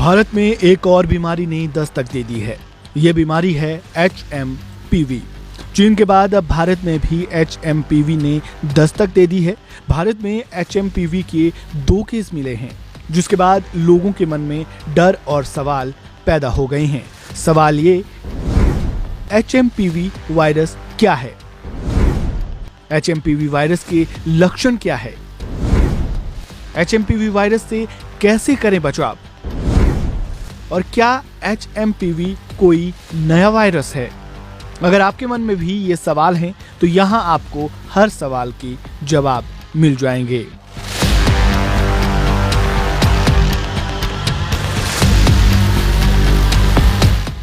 भारत में एक और बीमारी ने दस्तक दे दी है। ये बीमारी है HMPV। चीन के बाद अब भारत में भी HMPV ने दस्तक दे दी है। भारत में HMPV के 2 केस मिले हैं, जिसके बाद लोगों के मन में डर और सवाल पैदा हो गए हैं। सवाल ये, HMPV वायरस क्या है? HMPV वायरस के लक्षण क्या है? HMPV वायरस से कैसे करें बचाव? और क्या HMPV कोई नया वायरस है? अगर आपके मन में भी ये सवाल हैं, तो यहाँ आपको हर सवाल के जवाब मिल जाएंगे।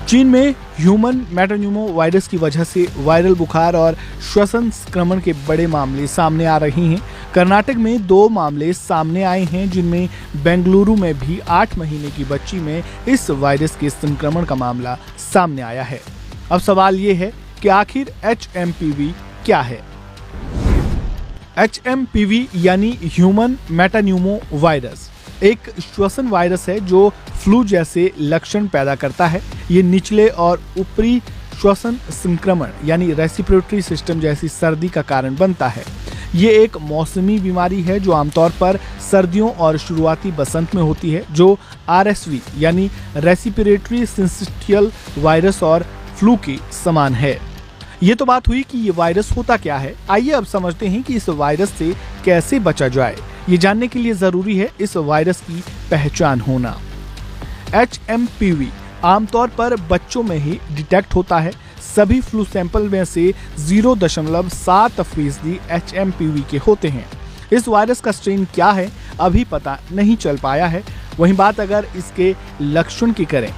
चीन में ह्यूमन मेटान्यूमो वायरस की वजह से वायरल बुखार और श्वसन संक्रमण के बड़े मामले सामने आ रहे हैं। कर्नाटक में 2 मामले सामने आए हैं, जिनमें बेंगलुरु में भी 8 महीने की बच्ची में इस वायरस के संक्रमण का मामला सामने आया है। अब सवाल ये है कि आखिर HMPV क्या है? HMPV यानी ह्यूमन मेटान्यूमो वायरस एक श्वसन वायरस है जो फ्लू जैसे लक्षण पैदा करता है। ये निचले और ऊपरी श्वसन संक्रमण यानी रेस्पिरेटरी सिस्टम जैसी सर्दी का कारण बनता है। ये एक मौसमी बीमारी है जो आमतौर पर सर्दियों और शुरुआती बसंत में होती है, जो RSV यानी रेस्पिरेटरी सिंसिटियल वायरस और फ्लू के समान है। ये तो बात हुई कि ये वायरस होता क्या है। आइए अब समझते हैं कि इस वायरस से कैसे बचा जाए। ये जानने के लिए जरूरी है इस वायरस की पहचान होना। HMPV आमतौर पर बच्चों में ही डिटेक्ट होता है। सभी फ्लू सैंपल में से 0.7% HMPV के होते हैं। इस वायरस का स्ट्रेन क्या है अभी पता नहीं चल पाया है। वहीं बात अगर इसके लक्षण की करें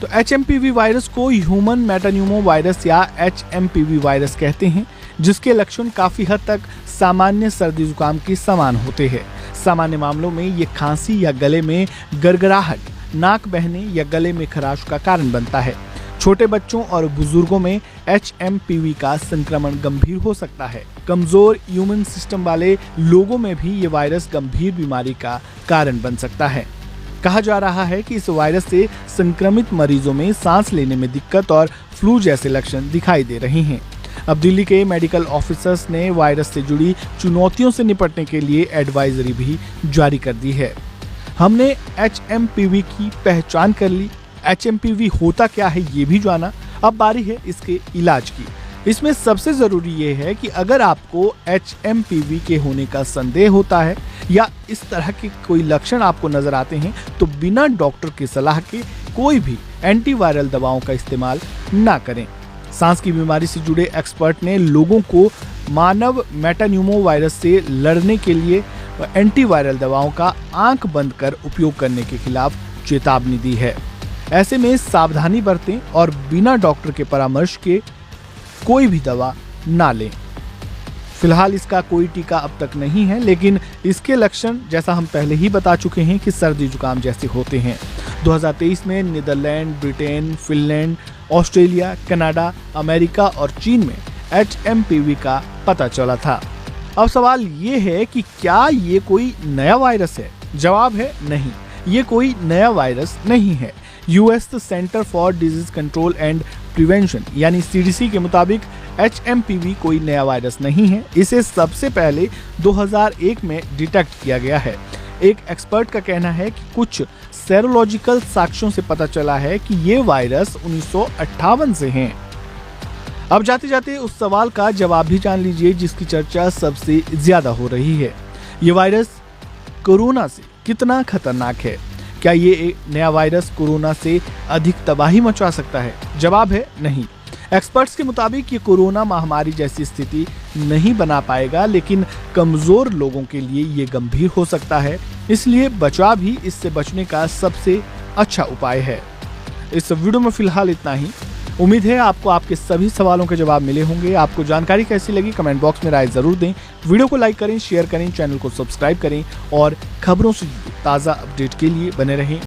तो HMPV वायरस को ह्यूमन मेटान्यूमो वायरस या HMPV वायरस कहते हैं, जिसके लक्षण काफी हद तक सामान्य सर्दी जुकाम के समान होते हैं। सामान्य मामलों में ये खांसी या गले में गड़गड़ाहट, नाक बहने या गले में खराश का कारण बनता है। छोटे बच्चों और बुजुर्गों में HMPV का संक्रमण गंभीर हो सकता है। कमजोर इम्यून सिस्टम वाले लोगों में भी ये वायरस गंभीर बीमारी का कारण बन सकता है। कहा जा रहा है कि इस वायरस से संक्रमित मरीजों में सांस लेने में दिक्कत और फ्लू जैसे लक्षण दिखाई दे रहे हैं। अब दिल्ली के मेडिकल ऑफिसर्स ने वायरस से जुड़ी चुनौतियों से निपटने के लिए एडवाइजरी भी जारी कर दी है। हमने HMPV की पहचान कर ली, HMPV होता क्या है ये भी जाना। अब बारी है इसके इलाज की। इसमें सबसे जरूरी ये है कि अगर आपको HMPV के होने का संदेह होता है या इस तरह के कोई लक्षण आपको नजर आते हैं, तो बिना डॉक्टर की सलाह के कोई भी एंटीवायरल दवाओं का इस्तेमाल ना करें। सांस की बीमारी से जुड़े एक्सपर्ट ने लोगों को मानव मेटान्यूमो वायरस से लड़ने के लिए एंटीवायरल दवाओं का आंख बंद कर उपयोग करने के खिलाफ चेतावनी दी है। ऐसे में सावधानी बरतें और बिना डॉक्टर के परामर्श के कोई भी दवा ना लें। फिलहाल इसका कोई टीका अब तक नहीं है, लेकिन इसके लक्षण जैसा हम पहले ही बता चुके हैं कि सर्दी जुकाम जैसे होते हैं। 2023 में Netherlands, Britain, Finland, Australia, Canada, America और चीन में HMPV का पता चला था। अब सवाल ये है कि क्या ये कोई नया वायरस है? जवाब है नहीं, ये कोई नया वायरस नहीं है। US centre for disease control and prevention यानी CDC के मुताबिक HMPV कोई नया वायरस नहीं है। इसे सबसे पहले 2001 में डिटेक्ट किया गया है। एक एक्सपर्ट का कहना है कि कुछ सेरोलॉजिकल साक्ष्यों से पता चला है कि ये वायरस 1958 से हैं। अब जाते जाते उस सवाल का जवाब भी जान लीजिए जिसकी चर्चा सबसे ज्यादा हो रही है। ये वायरस कोरोना से कितना खतरनाक है? क्या ये एक नया वायरस कोरोना से अधिक तबाही मचा सकता है? जवाब है नहीं। एक्सपर्ट्स के मुताबिक ये कोरोना महामारी जैसी स्थिति नहीं बना पाएगा, लेकिन कमजोर लोगों के लिए ये गंभीर हो सकता है। इसलिए बचाव ही इससे बचने का सबसे अच्छा उपाय है। इस वीडियो में फिलहाल इतना ही। उम्मीद है आपको आपके सभी सवालों के जवाब मिले होंगे। आपको जानकारी कैसी लगी कमेंट बॉक्स में राय जरूर दें। वीडियो को लाइक करें, शेयर करें, चैनल को सब्सक्राइब करें और खबरों से ताज़ा अपडेट के लिए बने रहें।